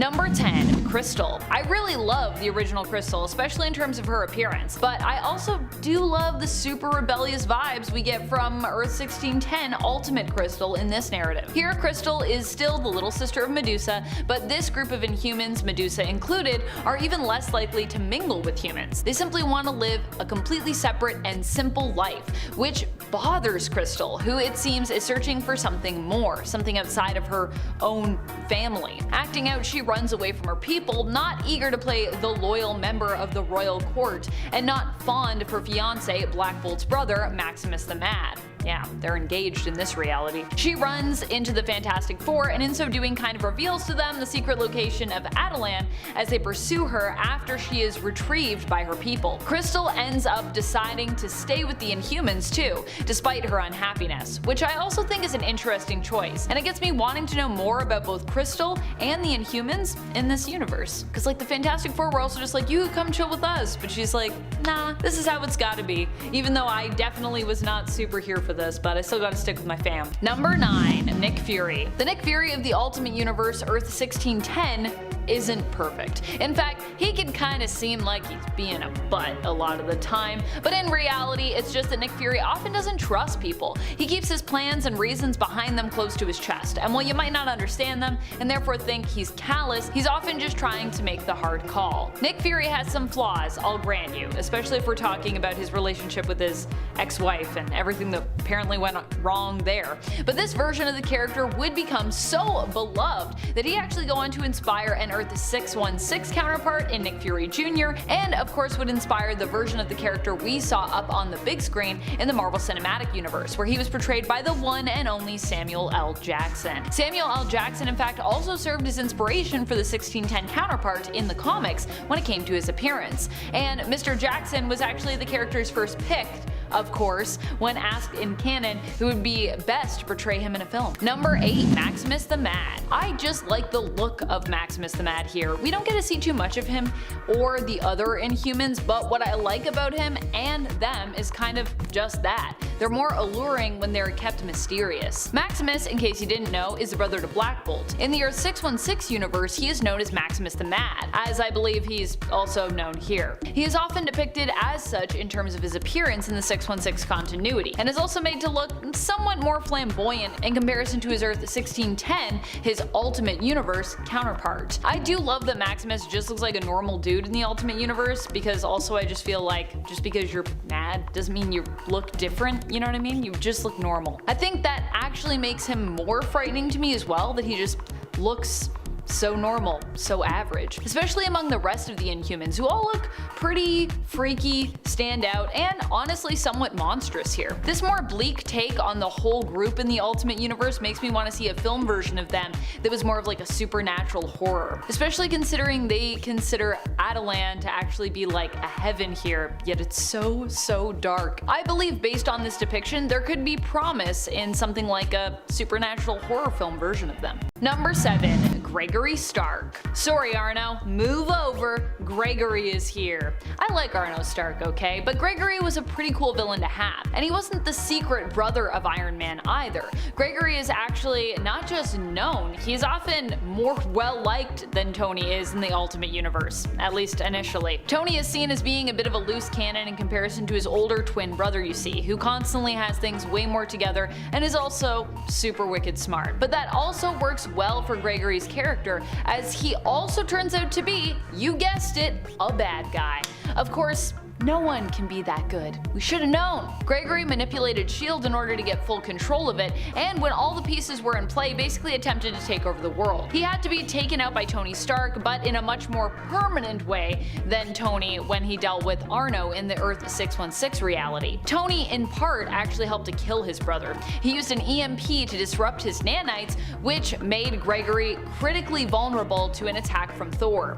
Number 10. Crystal. I really love the original Crystal, especially in terms of her appearance, but I also do love the super rebellious vibes we get from Earth 1610 Ultimate Crystal in this narrative. Here Crystal is still the little sister of Medusa, but this group of Inhumans, Medusa included, are even less likely to mingle with humans. They simply want to live a completely separate and simple life, which bothers Crystal, who it seems is searching for something more, something outside of her own family. Acting out, she runs away from her people, not eager to play the loyal member of the royal court, and not fond of her fiance, Black Bolt's brother, Maximus the Mad. Yeah, they're engaged in this reality. She runs into the Fantastic Four, and in so doing kind of reveals to them the secret location of Attilan as they pursue her after she is retrieved by her people. Crystal ends up deciding to stay with the Inhumans too, despite her unhappiness, which I also think is an interesting choice, and it gets me wanting to know more about both Crystal and the Inhumans in this universe. Cause like the Fantastic Four were also just like, you come chill with us, but she's like, nah, this is how it's gotta be. Even though I definitely was not super here for this, but I still gotta stick with my fam. Number 9. Nick Fury. The Nick Fury of the Ultimate Universe Earth 1610 isn't perfect. In fact, he can kinda seem like he's being a butt a lot of the time, but in reality it's just that Nick Fury often doesn't trust people. He keeps his plans and reasons behind them close to his chest, and while you might not understand them and therefore think he's callous, he's often just trying to make the hard call. Nick Fury has some flaws, I'll grant you, especially if we're talking about his relationship with his ex-wife and everything that apparently went wrong there. But this version of the character would become so beloved that he actually go on to inspire an Earth 616 counterpart in Nick Fury Jr., and of course would inspire the version of the character we saw up on the big screen in the Marvel Cinematic Universe, where he was portrayed by the one and only Samuel L. Jackson. Samuel L. Jackson in fact also served as inspiration for the 1610 counterpart in the comics when it came to his appearance, and Mr. Jackson was actually the character's first pick, of course, when asked in canon who would be best to portray him in a film. Number 8. Maximus the Mad. I just like the look of Maximus the Mad here. We don't get to see too much of him or the other Inhumans, but what I like about him and them is kind of just that. They're more alluring when they're kept mysterious. Maximus, in case you didn't know, is the brother to Black Bolt. In the Earth 616 universe, he is known as Maximus the Mad, as I believe he's also known here. He is often depicted as such in terms of his appearance in the 616 continuity, and is also made to look somewhat more flamboyant in comparison to his Earth 1610, his Ultimate Universe counterpart. I do love that Maximus just looks like a normal dude in the Ultimate Universe, because also I just feel like just because you're mad doesn't mean you look different, you know what I mean? You just look normal. I think that actually makes him more frightening to me as well, that he just looks so normal, so average, especially among the rest of the Inhumans, who all look pretty freaky, stand out, and honestly somewhat monstrous here. This more bleak take on the whole group in the Ultimate Universe makes me want to see a film version of them that was more of like a supernatural horror, especially considering they consider Attilan to actually be like a heaven here, yet it's so dark. I believe based on this depiction there could be promise in something like a supernatural horror film version of them. Number 7. Gregory Stark. Sorry Arno, move over, Gregory is here. I like Arno Stark, okay, but Gregory was a pretty cool villain to have, and he wasn't the secret brother of Iron Man either. Gregory is actually not just known, he is often more well liked than Tony is in the Ultimate Universe, at least initially. Tony is seen as being a bit of a loose cannon in comparison to his older twin brother, you see, who constantly has things way more together and is also super wicked smart. But that also works well for Gregory's character, as he also turns out to be, you guessed it, a bad guy. Of course, no one can be that good. We should have known. Gregory manipulated S.H.I.E.L.D. in order to get full control of it, and when all the pieces were in play, basically attempted to take over the world. He had to be taken out by Tony Stark, but in a much more permanent way than Tony when he dealt with Arno in the Earth 616 reality. Tony, in part, actually helped to kill his brother. He used an EMP to disrupt his nanites, which made Gregory critically vulnerable to an attack from Thor.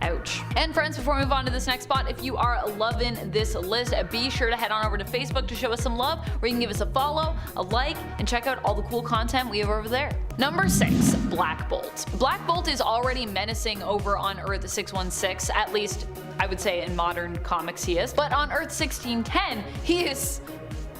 Ouch. And friends, before we move on to this next spot, if you are loving this list, be sure to head on over to Facebook to show us some love, where you can give us a follow, a like, and check out all the cool content we have over there. Number 6. Black Bolt. Black Bolt is already menacing over on Earth 616, at least I would say in modern comics he is, but on Earth 1610 he is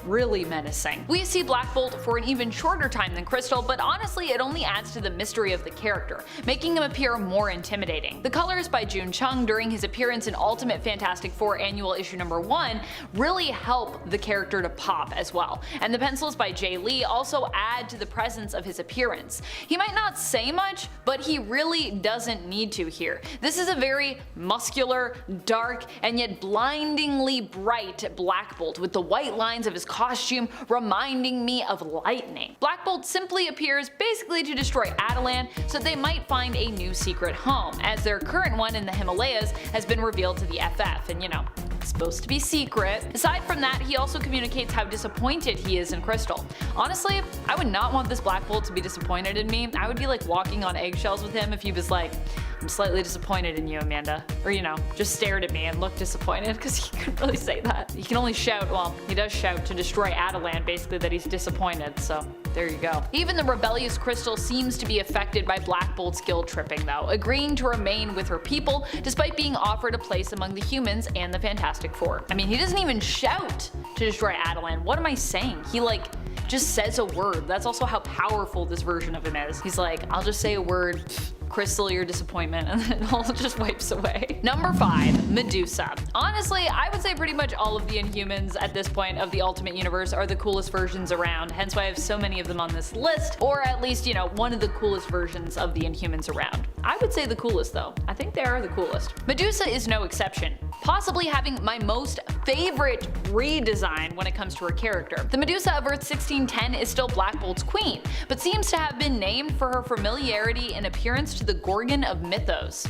really menacing. We see Black Bolt for an even shorter time than Crystal, but honestly it only adds to the mystery of the character, making him appear more intimidating. The colors by June Chung during his appearance in Ultimate Fantastic Four Annual Issue number 1 really help the character to pop as well, and the pencils by Jay Lee also add to the presence of his appearance. He might not say much, but he really doesn't need to here. This is a very muscular, dark, and yet blindingly bright Black Bolt, with the white lines of his costume reminding me of lightning. Black Bolt simply appears basically to destroy Attilan so they might find a new secret home, as their current one in the Himalayas has been revealed to the FF, and you know, it's supposed to be secret. Aside from that, he also communicates how disappointed he is in Crystal. Honestly, I would not want this Black Bolt to be disappointed in me. I would be like walking on eggshells with him if he was like, "I'm slightly disappointed in you, Amanda," or you know, just stared at me and looked disappointed, because he couldn't really say that. He can only shout, well, he does shout to destroy Attilan, basically, that he's disappointed, so there you go. Even the rebellious Crystal seems to be affected by Black Bolt's guilt tripping though, agreeing to remain with her people despite being offered a place among the humans and the Fantastic Four. I mean, he doesn't even shout to destroy Attilan. What am I saying? He like just says a word. That's also how powerful this version of him is. He's like, I'll just say a word, Crystal, your disappointment, and then it all just wipes away. Number 5. Medusa. Honestly, I would say pretty much all of the Inhumans at this point of the Ultimate Universe are the coolest versions around, hence why I have so many of them on this list, or at least, you know, one of the coolest versions of the Inhumans around. I would say the coolest though. I think they are the coolest. Medusa is no exception, possibly having my most favorite redesign when it comes to her character. The Medusa of Earth 1610 is still Black Bolt's queen, but seems to have been named for her familiarity and appearance to the Gorgon of mythos,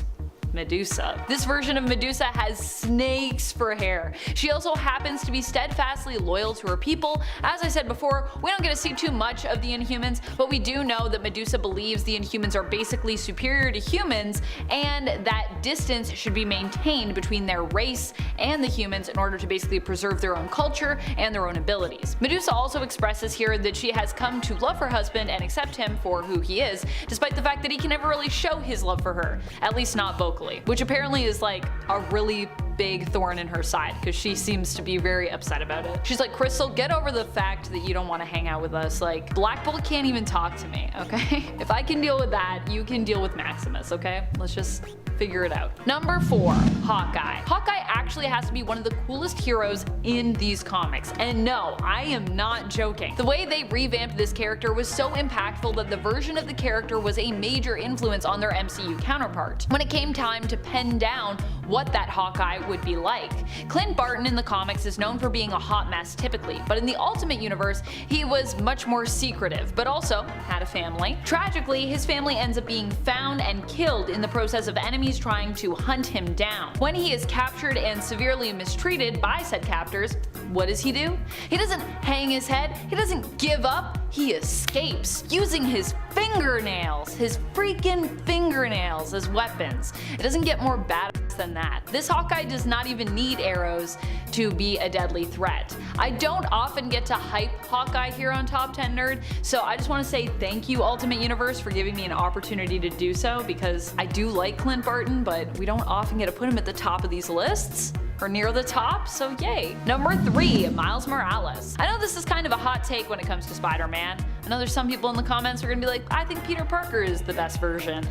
Medusa. This version of Medusa has snakes for hair. She also happens to be steadfastly loyal to her people. As I said before, we don't get to see too much of the Inhumans, but we do know that Medusa believes the Inhumans are basically superior to humans, and that distance should be maintained between their race and the humans in order to basically preserve their own culture and their own abilities. Medusa also expresses here that she has come to love her husband and accept him for who he is, despite the fact that he can never really show his love for her, at least not vocally, which apparently is like a really big thorn in her side, because she seems to be very upset about it. She's like, Crystal, get over the fact that you don't want to hang out with us. Like, Black Bolt can't even talk to me, okay? If I can deal with that, you can deal with Maximus, okay? Let's just figure it out. Number 4. Hawkeye. Hawkeye actually has to be one of the coolest heroes in these comics, and no, I am not joking. The way they revamped this character was so impactful that the version of the character was a major influence on their MCU counterpart when it came time to pen down what that Hawkeye would be like. Clint Barton in the comics is known for being a hot mess typically, but in the Ultimate Universe, he was much more secretive, but also had a family. Tragically, his family ends up being found and killed in the process of enemies trying to hunt him down. When he is captured and severely mistreated by said captors, what does he do? He doesn't hang his head, he doesn't give up, he escapes, using his fingernails, his freaking fingernails as weapons. It doesn't get more badass than that. This Hawkeye does not even need arrows to be a deadly threat. I don't often get to hype Hawkeye here on Top 10 Nerd, so I just want to say thank you, Ultimate Universe, for giving me an opportunity to do so, because I do like Clint Barton, but we don't often get to put him at the top of these lists, or near the top, so yay. Number 3. Miles Morales. I know this is kind of a hot take when it comes to Spider-Man. I know there's some people in the comments who are gonna be like, I think Peter Parker is the best version.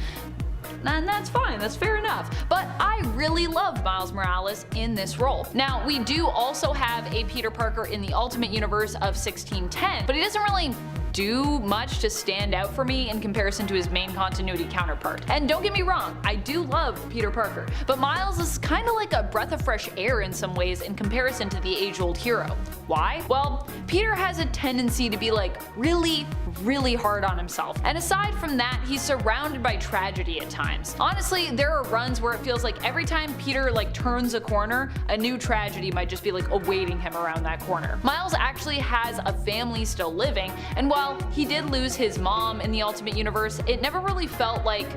And that's fine, that's fair enough. But I really love Miles Morales in this role. Now, we do also have a Peter Parker in the Ultimate Universe of 1610, but he doesn't really do much to stand out for me in comparison to his main continuity counterpart. And don't get me wrong, I do love Peter Parker, but Miles is kind of like a breath of fresh air in some ways in comparison to the age-old hero. Why? Well, Peter has a tendency to be like really hard on himself, and aside from that, he's surrounded by tragedy at times. Honestly, there are runs where it feels like every time Peter like turns a corner, a new tragedy might just be like awaiting him around that corner. Miles actually has a family still living, and while he did lose his mom in the Ultimate Universe, it never really felt like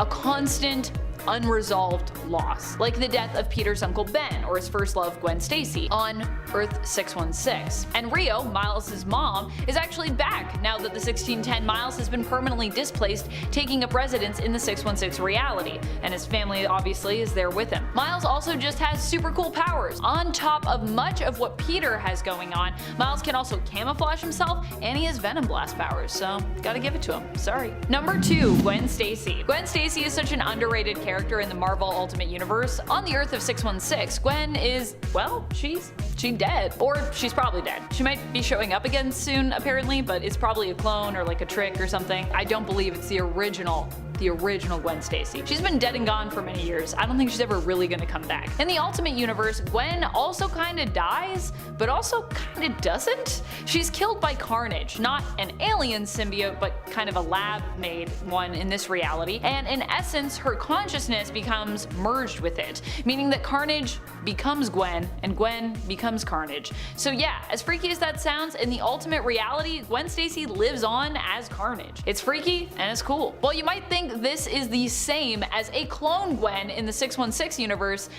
a constant unresolved loss, like the death of Peter's uncle Ben or his first love Gwen Stacy on Earth 616. And Rio, Miles' mom, is actually back now that the 1610 Miles has been permanently displaced, taking up residence in the 616 reality, and his family obviously is there with him. Miles also just has super cool powers. On top of much of what Peter has going on, Miles can also camouflage himself, and he has Venom Blast powers, so gotta give it to him. Sorry. Number 2, Gwen Stacy. Gwen Stacy is such an underrated character in the Marvel Ultimate Universe. On the Earth of 616, Gwen is, well, she's dead. Or she's probably dead. She might be showing up again soon, apparently, but it's probably a clone or like a trick or something. I don't believe it's the original Gwen Stacy. She's been dead and gone for many years. I don't think she's ever really gonna come back. In the Ultimate Universe, Gwen also kinda dies, but also kinda doesn't. She's killed by Carnage, not an alien symbiote, but kind of a lab-made one in this reality, and in essence, her consciousness becomes merged with it, meaning that Carnage becomes Gwen, and Gwen becomes Carnage. So yeah, as freaky as that sounds, in the Ultimate reality, Gwen Stacy lives on as Carnage. It's freaky, and it's cool. Well, you might think this is the same as a clone Gwen in the 616 universe.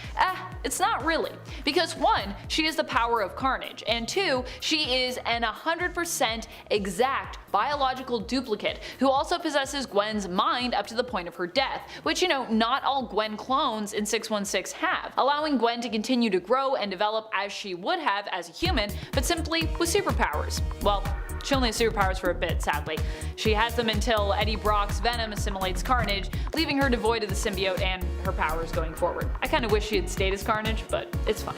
It's not really. Because 1, she has the power of Carnage, and 2, she is an 100% exact biological duplicate who also possesses Gwen's mind up to the point of her death, which, you know, not all Gwen clones in 616 have, allowing Gwen to continue to grow and develop as she would have as a human, but simply with superpowers. Well, she only has superpowers for a bit, sadly. She has them until Eddie Brock's Venom assimilates Carnage, leaving her devoid of the symbiote and her powers going forward. I kinda wish she had stayed as Carnage, but it's fine.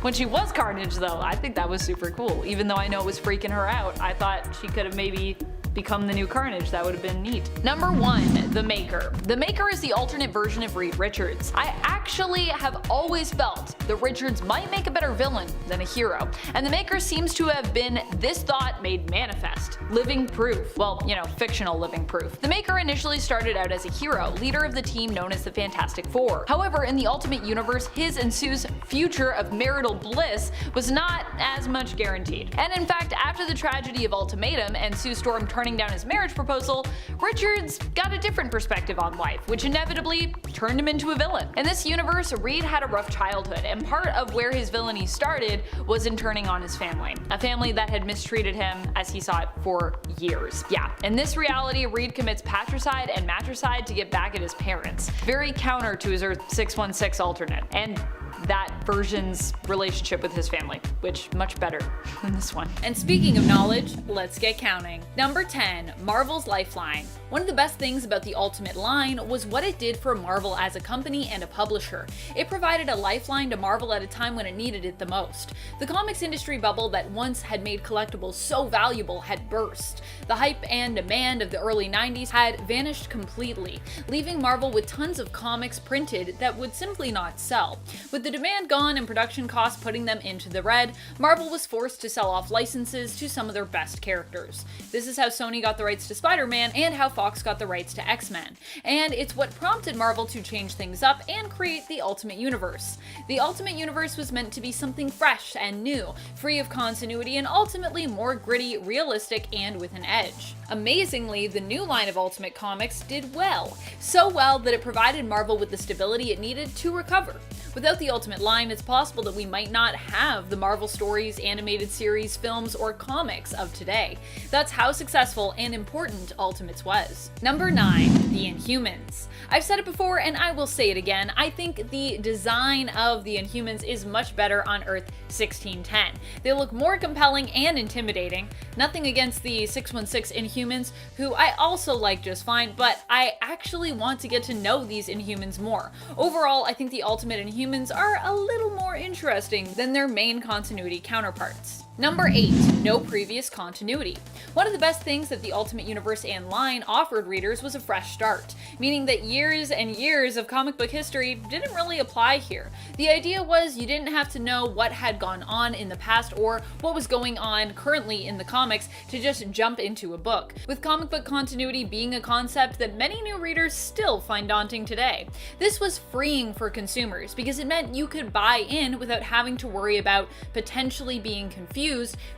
When she was Carnage though, I think that was super cool. Even though I know it was freaking her out, I thought she could have maybe become the new Carnage. That would have been neat. Number 1, the Maker. The Maker is the alternate version of Reed Richards. I actually have always felt that Richards might make a better villain than a hero, and the Maker seems to have been this thought made manifest. Living proof. Well, you know, fictional living proof. The Maker initially started out as a hero, leader of the team known as the Fantastic Four. However, in the Ultimate Universe, his and Sue's future of marital bliss was not as much guaranteed. And in fact, after the tragedy of Ultimatum and Sue Storm turning down his marriage proposal, Richards got a different perspective on life, which inevitably turned him into a villain. In this universe, Reed had a rough childhood, and part of where his villainy started was in turning on his family. A family that had mistreated him as he saw it for years. Yeah, in this reality, Reed commits patricide and matricide to get back at his parents. Very counter to his Earth 616 alternate, and that version's relationship with his family, which much better than this one. And speaking of knowledge, let's get counting. Number 10, Marvel's Lifeline. One of the best things about the Ultimate line was what it did for Marvel as a company and a publisher. It provided a lifeline to Marvel at a time when it needed it the most. The comics industry bubble that once had made collectibles so valuable had burst. The hype and demand of the early 90s had vanished completely, leaving Marvel with tons of comics printed that would simply not sell. With the demand gone and production costs putting them into the red, Marvel was forced to sell off licenses to some of their best characters. This is how Sony got the rights to Spider-Man and how Fox got the rights to X-Men. And it's what prompted Marvel to change things up and create the Ultimate Universe. The Ultimate Universe was meant to be something fresh and new, free of continuity and ultimately more gritty, realistic, and with an edge. Amazingly, the new line of Ultimate Comics did well. So well that it provided Marvel with the stability it needed to recover. Without the Ultimate line, it's possible that we might not have the Marvel stories, animated series, films, or comics of today. That's how successful and important Ultimates was. Number 9, the Inhumans. I've said it before and I will say it again, I think the design of the Inhumans is much better on Earth 1610. They look more compelling and intimidating. Nothing against the 616 Inhumans, who I also like just fine, but I actually want to get to know these Inhumans more. Overall, I think the Ultimate Inhumans are a little more interesting than their main continuity counterparts. Number 8, no previous continuity. One of the best things that the Ultimate Universe and line offered readers was a fresh start, meaning that years and years of comic book history didn't really apply here. The idea was you didn't have to know what had gone on in the past or what was going on currently in the comics to just jump into a book, with comic book continuity being a concept that many new readers still find daunting today. This was freeing for consumers because it meant you could buy in without having to worry about potentially being confused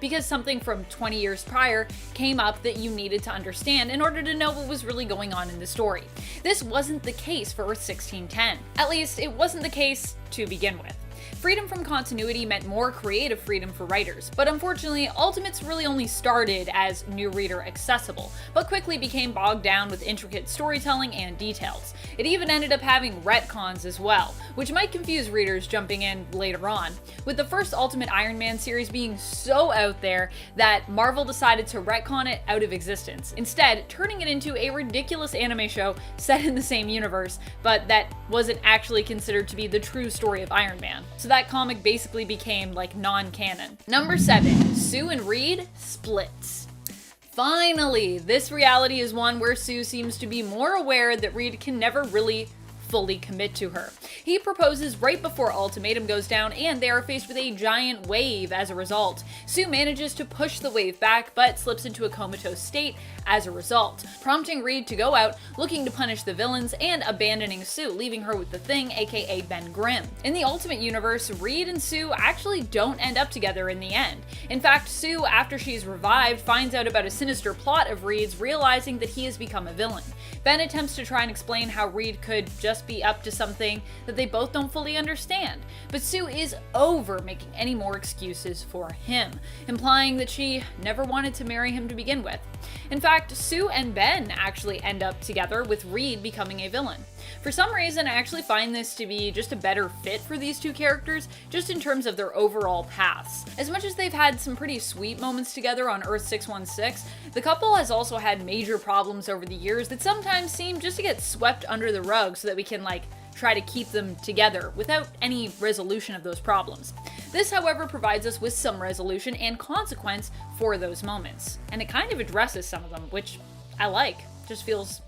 because something from 20 years prior came up that you needed to understand in order to know know what was really going on in the story. This wasn't the case for Earth 1610. At least, it wasn't the case to begin with. Freedom from continuity meant more creative freedom for writers, but unfortunately, Ultimates really only started as new reader accessible, but quickly became bogged down with intricate storytelling and details. It even ended up having retcons as well, which might confuse readers jumping in later on, with the first Ultimate Iron Man series being so out there that Marvel decided to retcon it out of existence, instead turning it into a ridiculous anime show set in the same universe, but that wasn't actually considered to be the true story of Iron Man. So that comic basically became like non-canon. Number 7, Sue and Reed splits. Finally, this reality is one where Sue seems to be more aware that Reed can never really fully commit to her. He proposes right before Ultimatum goes down, and they are faced with a giant wave as a result. Sue manages to push the wave back, but slips into a comatose state as a result, prompting Reed to go out looking to punish the villains and abandoning Sue, leaving her with the Thing, aka Ben Grimm. In the Ultimate Universe, Reed and Sue actually don't end up together in the end. In fact, Sue, after she's revived, finds out about a sinister plot of Reed's, realizing that he has become a villain. Ben attempts to try and explain how Reed could just be up to something that they both don't fully understand, but Sue is over making any more excuses for him, implying that she never wanted to marry him to begin with. In fact, Sue and Ben actually end up together, with Reed becoming a villain. For some reason, I actually find this to be just a better fit for these two characters, just in terms of their overall paths. As much as they've had some pretty sweet moments together on Earth 616, the couple has also had major problems over the years that sometimes seem just to get swept under the rug so that we can, try to keep them together without any resolution of those problems. This, however, provides us with some resolution and consequence for those moments, and it kind of addresses some of them, which I like. Just feels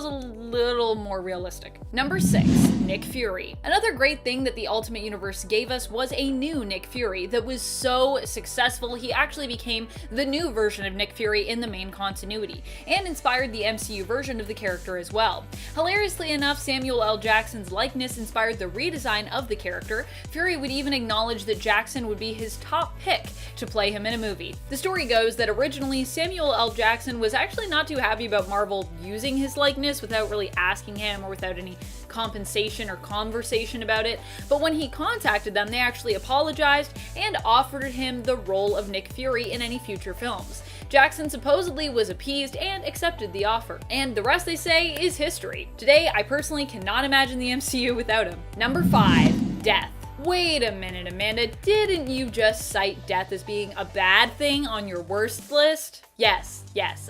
a little more realistic. Number 6, Nick Fury. Another great thing that the Ultimate Universe gave us was a new Nick Fury that was so successful he actually became the new version of Nick Fury in the main continuity, and inspired the MCU version of the character as well. Hilariously enough, Samuel L. Jackson's likeness inspired the redesign of the character. Fury would even acknowledge that Jackson would be his top pick to play him in a movie. The story goes that originally Samuel L. Jackson was actually not too happy about Marvel using his likeness without really asking him or without any compensation or conversation about it, but when he contacted them, they actually apologized and offered him the role of Nick Fury in any future films. Jackson supposedly was appeased and accepted the offer, and the rest, they say, is history. Today, I personally cannot imagine the MCU without him. Number 5, Death. Wait a minute, Amanda, didn't you just cite death as being a bad thing on your worst list? Yes,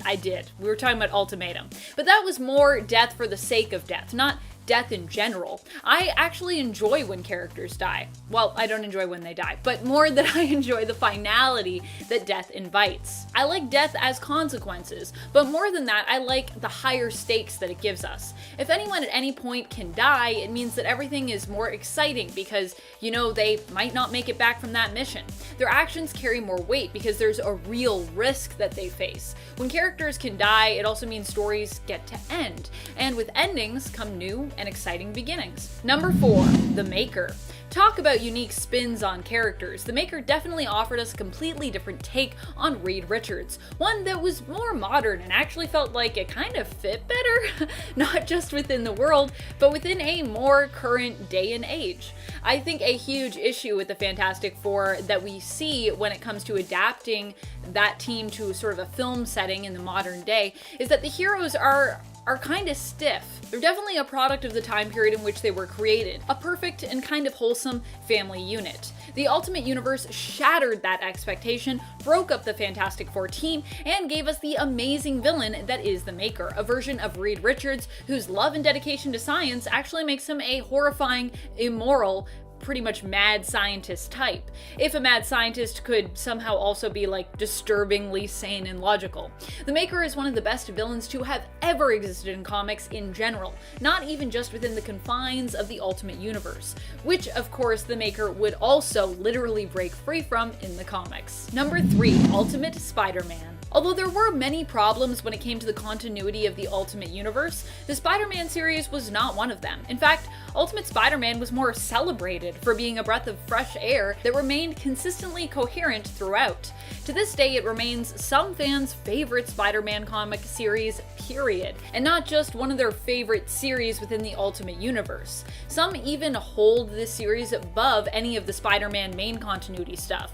I did. We were talking about Ultimatum. But that was more death for the sake of death, not death in general. I actually enjoy when characters die. Well, I don't enjoy when they die, but more that I enjoy the finality that death invites. I like death as consequences, but more than that, I like the higher stakes that it gives us. If anyone at any point can die, it means that everything is more exciting because, they might not make it back from that mission. Their actions carry more weight because there's a real risk that they face. When characters can die, it also means stories get to end, and with endings come new and exciting beginnings. Number 4, The Maker. Talk about unique spins on characters. The Maker definitely offered us a completely different take on Reed Richards, one that was more modern and actually felt like it kind of fit better, not just within the world, but within a more current day and age. I think a huge issue with the Fantastic Four that we see when it comes to adapting that team to sort of a film setting in the modern day is that the heroes are kind of stiff. They're definitely a product of the time period in which they were created, a perfect and kind of wholesome family unit. The Ultimate Universe shattered that expectation, broke up the Fantastic Four team, and gave us the amazing villain that is the Maker, a version of Reed Richards whose love and dedication to science actually makes him a horrifying, immoral, pretty much mad scientist type, if a mad scientist could somehow also be disturbingly sane and logical. The Maker is one of the best villains to have ever existed in comics in general, not even just within the confines of the Ultimate Universe, which of course the Maker would also literally break free from in the comics. Number 3, Ultimate Spider-Man. Although there were many problems when it came to the continuity of the Ultimate Universe, the Spider-Man series was not one of them. In fact, Ultimate Spider-Man was more celebrated for being a breath of fresh air that remained consistently coherent throughout. To this day, it remains some fans' favorite Spider-Man comic series, period, and not just one of their favorite series within the Ultimate Universe. Some even hold this series above any of the Spider-Man main continuity stuff.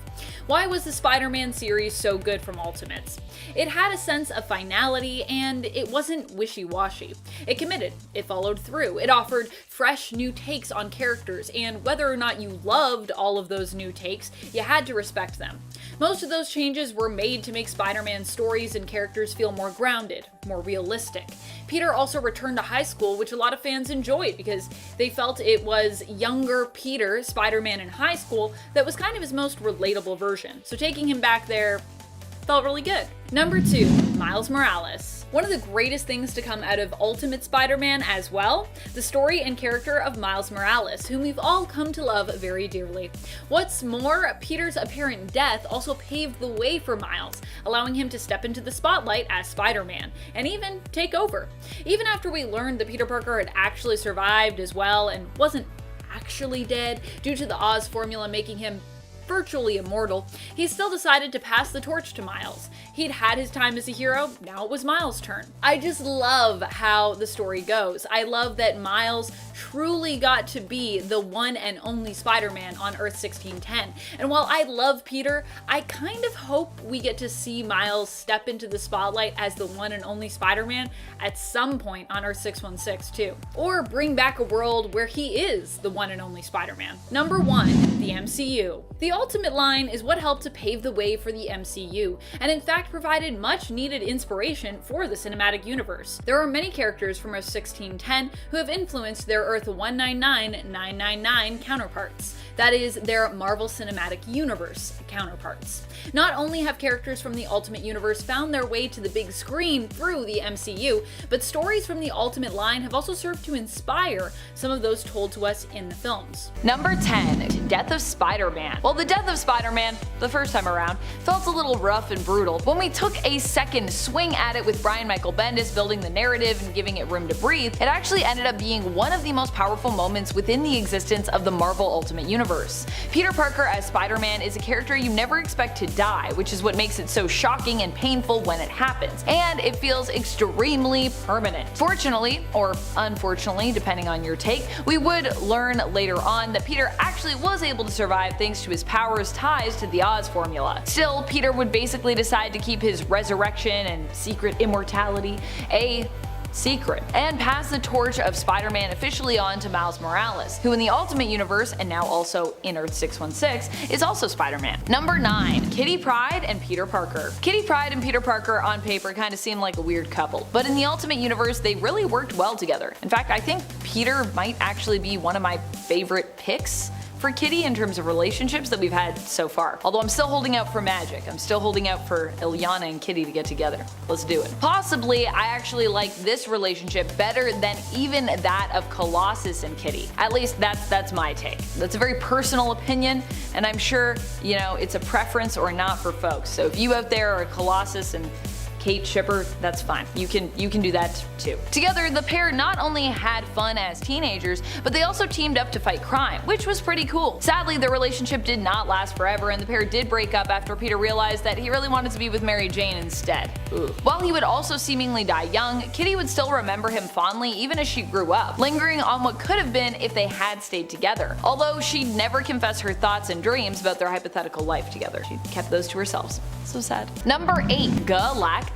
Why was the Spider-Man series so good from Ultimates? It had a sense of finality, and it wasn't wishy-washy. It committed, it followed through, it offered fresh new takes on characters, and whether or not you loved all of those new takes, you had to respect them. Most of those changes were made to make Spider-Man's stories and characters feel more grounded, more realistic. Peter also returned to high school, which a lot of fans enjoyed because they felt it was younger Peter, Spider-Man in high school, that was kind of his most relatable version. So taking him back there felt really good. Number 2, Miles Morales. One of the greatest things to come out of Ultimate Spider-Man as well, the story and character of Miles Morales, whom we've all come to love very dearly. What's more, Peter's apparent death also paved the way for Miles, allowing him to step into the spotlight as Spider-Man, and even take over. Even after we learned that Peter Parker had actually survived as well and wasn't actually dead due to the Oz formula making him virtually immortal, he still decided to pass the torch to Miles. He'd had his time as a hero, now it was Miles' turn. I just love how the story goes. I love that Miles truly got to be the one and only Spider-Man on Earth 1610. And while I love Peter, I kind of hope we get to see Miles step into the spotlight as the one and only Spider-Man at some point on Earth 616 too. Or bring back a world where he is the one and only Spider-Man. Number 1, the MCU. The Ultimate line is what helped to pave the way for the MCU, and in fact provided much needed inspiration for the cinematic universe. There are many characters from Earth 1610 who have influenced their Earth 199999 counterparts. That is, their Marvel Cinematic Universe counterparts. Not only have characters from the Ultimate Universe found their way to the big screen through the MCU, but stories from the Ultimate line have also served to inspire some of those told to us in the films. Number 10, Death of Spider-Man. Well, the death of Spider-Man, the first time around, felt a little rough and brutal. When we took a second swing at it with Brian Michael Bendis building the narrative and giving it room to breathe, it actually ended up being one of the most powerful moments within the existence of the Marvel Ultimate Universe. Peter Parker as Spider-Man is a character you never expect to die, which is what makes it so shocking and painful when it happens, and it feels extremely permanent. Fortunately, or unfortunately, depending on your take, we would learn later on that Peter actually was able to survive thanks to his powers' ties to the Oz formula. Still, Peter would basically decide to keep his resurrection and secret immortality a secret, and pass the torch of Spider-Man officially on to Miles Morales, who in the Ultimate Universe, and now also in Earth 616, is also Spider-Man. Number 9, Kitty Pryde and Peter Parker. Kitty Pryde and Peter Parker on paper kind of seem like a weird couple, but in the Ultimate Universe they really worked well together. In fact, I think Peter might actually be one of my favorite picks for Kitty in terms of relationships that we've had so far. Although I'm still holding out for magic. I'm still holding out for Ilyana and Kitty to get together. Let's do it. Possibly, I actually like this relationship better than even that of Colossus and Kitty. At least that's my take. That's a very personal opinion, and I'm sure, you know, it's a preference or not for folks. So if you out there are Colossus and Kate shipper, that's fine. You can do that too. Together, the pair not only had fun as teenagers, but they also teamed up to fight crime, which was pretty cool. Sadly, their relationship did not last forever, and the pair did break up after Peter realized that he really wanted to be with Mary Jane instead. Ooh. While he would also seemingly die young, Kitty would still remember him fondly even as she grew up, lingering on what could have been if they had stayed together. Although she'd never confess her thoughts and dreams about their hypothetical life together. She kept those to herself. So sad. Number 8, Galactus.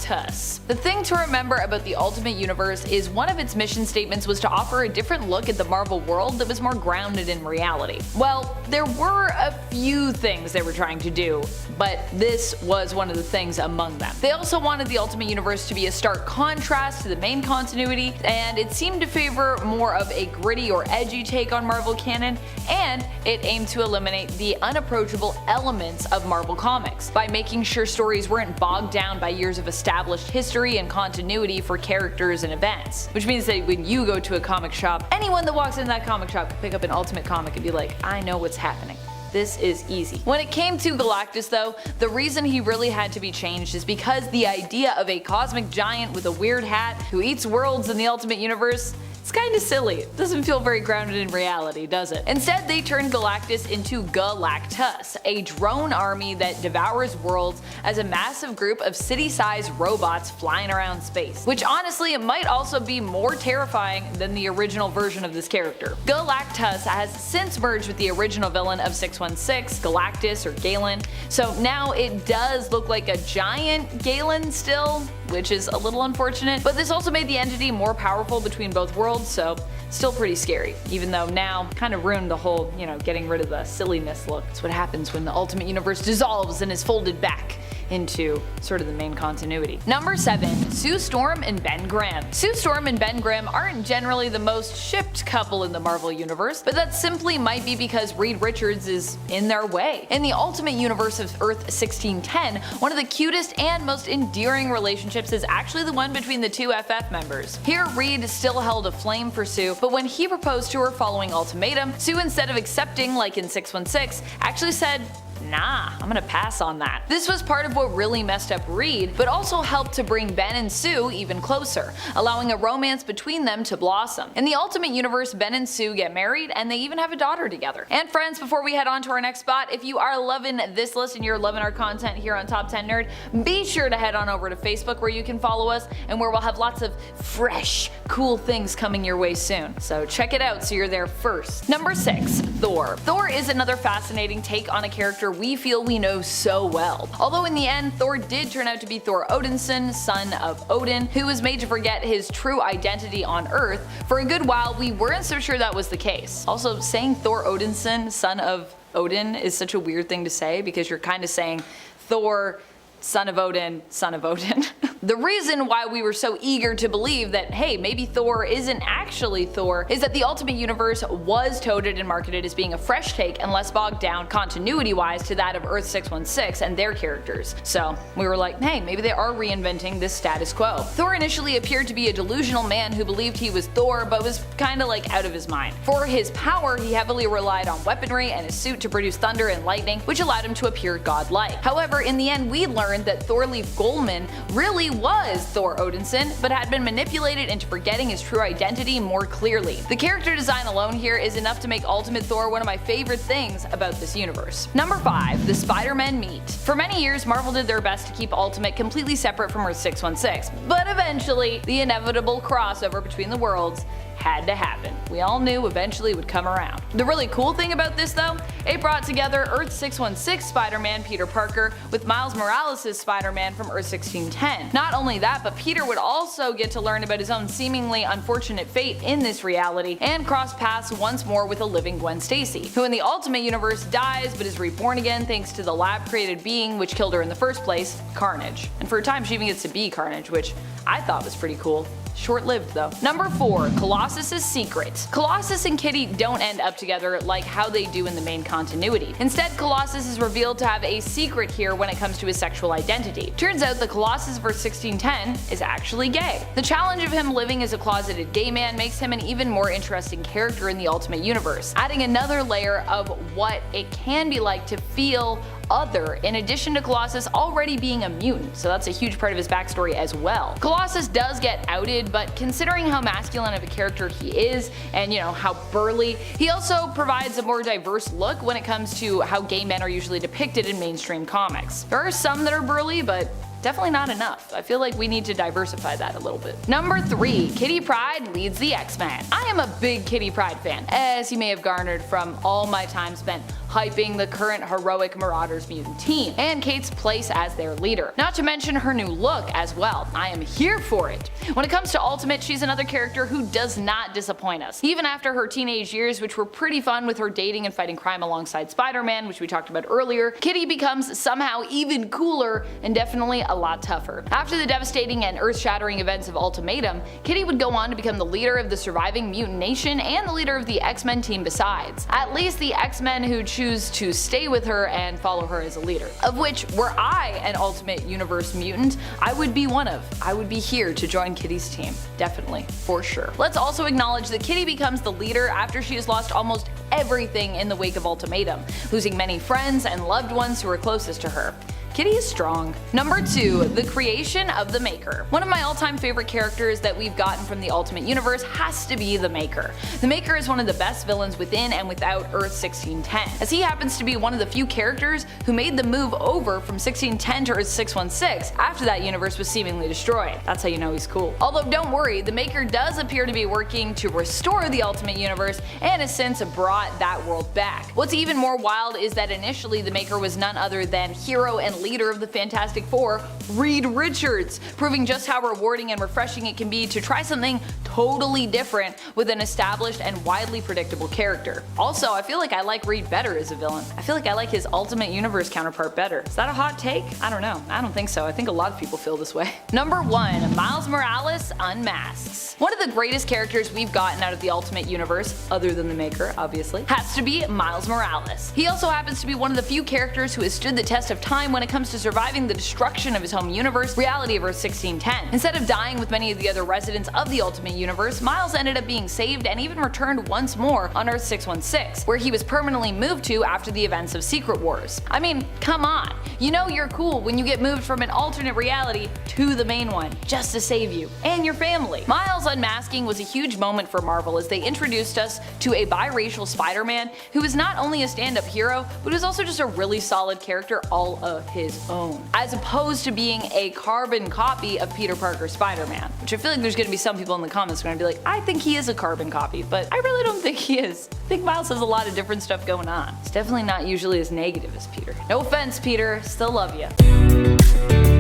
The thing to remember about the Ultimate Universe is one of its mission statements was to offer a different look at the Marvel world that was more grounded in reality. Well, there were a few things they were trying to do, but this was one of the things among them. They also wanted the Ultimate Universe to be a stark contrast to the main continuity, and it seemed to favor more of a gritty or edgy take on Marvel canon, and it aimed to eliminate the unapproachable elements of Marvel Comics by making sure stories weren't bogged down by years of established history and continuity for characters and events. Which means that when you go to a comic shop, anyone that walks into that comic shop can pick up an Ultimate comic and be like, I know what's happening. This is easy. When it came to Galactus though, the reason he really had to be changed is because the idea of a cosmic giant with a weird hat who eats worlds in the Ultimate Universe It's kinda silly. It doesn't feel very grounded in reality, does it? Instead, they turn Galactus into Galactus, a drone army that devours worlds as a massive group of city-sized robots flying around space. Which honestly, it might also be more terrifying than the original version of this character. Galactus has since merged with the original villain of 616, Galactus or Galen, so now it does look like a giant Galen still, which is a little unfortunate, but this also made the entity more powerful between both worlds, so still pretty scary, even though now kind of ruined the whole, getting rid of the silliness look. That's what happens when the Ultimate Universe dissolves and is folded back into sort of the main continuity. Number 7. Sue Storm and Ben Grimm. Sue Storm and Ben Grimm aren't generally the most shipped couple in the Marvel Universe, but that simply might be because Reed Richards is in their way. In the Ultimate Universe of Earth 1610, one of the cutest and most endearing relationships is actually the one between the two FF members. Here, Reed still held a flame for Sue, but when he proposed to her following Ultimatum, Sue, instead of accepting like in 616, actually said, "Nah, I'm gonna pass on that." This was part of what really messed up Reed, but also helped to bring Ben and Sue even closer, allowing a romance between them to blossom. In the Ultimate Universe, Ben and Sue get married, and they even have a daughter together. And friends, before we head on to our next spot, if you are loving this list and you're loving our content here on Top 10 Nerd, be sure to head on over to Facebook where you can follow us, and where we'll have lots of fresh, cool things coming your way soon. So check it out so you're there first. Number 6. Thor. Thor is another fascinating take on a character we feel we know so well. Although in the end, Thor did turn out to be Thor Odinson, son of Odin, who was made to forget his true identity on Earth. For a good while, we weren't so sure that was the case. Also, saying Thor Odinson, son of Odin, is such a weird thing to say because you're kind of saying Thor, son of Odin, son of Odin. The reason why we were so eager to believe that, hey, maybe Thor isn't actually Thor, is that the Ultimate Universe was touted and marketed as being a fresh take and less bogged down continuity-wise to that of Earth 616 and their characters. So we were like, hey, maybe they are reinventing this status quo. Thor initially appeared to be a delusional man who believed he was Thor, but was kinda like out of his mind. For his power, he heavily relied on weaponry and his suit to produce thunder and lightning, which allowed him to appear godlike. However, in the end, we learned that Thorleif Goldman really was Thor Odinson, but had been manipulated into forgetting his true identity more clearly. The character design alone here is enough to make Ultimate Thor one of my favorite things about this universe. Number 5. The Spider-Men meet. For many years, Marvel did their best to keep Ultimate completely separate from Earth 616, but eventually, the inevitable crossover between the worlds had to happen. We all knew eventually it would come around. The really cool thing about this though, it brought together Earth 616 Spider-Man Peter Parker with Miles Morales' Spider-Man from Earth 1610. Not only that, but Peter would also get to learn about his own seemingly unfortunate fate in this reality and cross paths once more with a living Gwen Stacy, who in the Ultimate Universe dies but is reborn again thanks to the lab-created being which killed her in the first place, Carnage. And for a time she even gets to be Carnage, which I thought was pretty cool. Short-lived though. Number 4. Colossus' secret. Colossus and Kitty don't end up together like how they do in the main continuity. Instead, Colossus is revealed to have a secret here when it comes to his sexual identity. Turns out the Colossus vs 1610 is actually gay. The challenge of him living as a closeted gay man makes him an even more interesting character in the Ultimate Universe, adding another layer of what it can be like to feel other, in addition to Colossus already being a mutant, so that's a huge part of his backstory as well. Colossus does get outed, but considering how masculine of a character he is, and how burly, he also provides a more diverse look when it comes to how gay men are usually depicted in mainstream comics. There are some that are burly, but definitely not enough. I feel like we need to diversify that a little bit. Number 3. Kitty Pryde leads the X-Men. I am a big Kitty Pryde fan, as you may have garnered from all my time spent hyping the current heroic Marauders mutant team, and Kate's place as their leader. Not to mention her new look as well. I am here for it. When it comes to Ultimate, she's another character who does not disappoint us. Even after her teenage years, which were pretty fun with her dating and fighting crime alongside Spider-Man, which we talked about earlier, Kitty becomes somehow even cooler and definitely a lot tougher. After the devastating and earth-shattering events of Ultimatum, Kitty would go on to become the leader of the surviving mutant nation and the leader of the X-Men team besides. At least the X-Men who choose to stay with her and follow her as a leader. Of which, were I an Ultimate Universe mutant, I would be one of. I would be here to join Kitty's team. Definitely. For sure. Let's also acknowledge that Kitty becomes the leader after she has lost almost everything in the wake of Ultimatum, losing many friends and loved ones who were closest to her. Kitty is strong. Number 2. The creation of the Maker. One of my all-time favorite characters that we've gotten from the Ultimate Universe has to be the Maker. The Maker is one of the best villains within and without Earth 1610, as he happens to be one of the few characters who made the move over from 1610 to Earth 616 after that universe was seemingly destroyed. That's how you know he's cool. Although don't worry, the Maker does appear to be working to restore the Ultimate Universe and has since brought that world back. What's even more wild is that initially the Maker was none other than hero and leader of the Fantastic Four, Reed Richards, proving just how rewarding and refreshing it can be to try something totally different with an established and widely predictable character. Also, I feel like I like Reed better as a villain. I feel like I like his Ultimate Universe counterpart better. Is that a hot take? I don't know. I don't think so. I think a lot of people feel this way. Number 1. Miles Morales Unmasks. One of the greatest characters we've gotten out of the Ultimate Universe, other than the Maker obviously, has to be Miles Morales. He also happens to be one of the few characters who has stood the test of time when it comes to surviving the destruction of his home universe, reality of Earth 1610. Instead of dying with many of the other residents of the Ultimate Universe, Miles ended up being saved and even returned once more on Earth 616, where he was permanently moved to after the events of Secret Wars. I mean, come on. You know you're cool when you get moved from an alternate reality to the main one, just to save you and your family. Miles unmasking was a huge moment for Marvel as they introduced us to a biracial Spider-Man who is not only a stand-up hero, but is also just a really solid character all of his own, as opposed to being a carbon copy of Peter Parker's Spider-Man, which I feel like there's gonna be some people in the comments who are gonna be like, I think he is a carbon copy, but I really don't think he is. I think Miles has a lot of different stuff going on. It's definitely not usually as negative as Peter. No offense, Peter, still love you.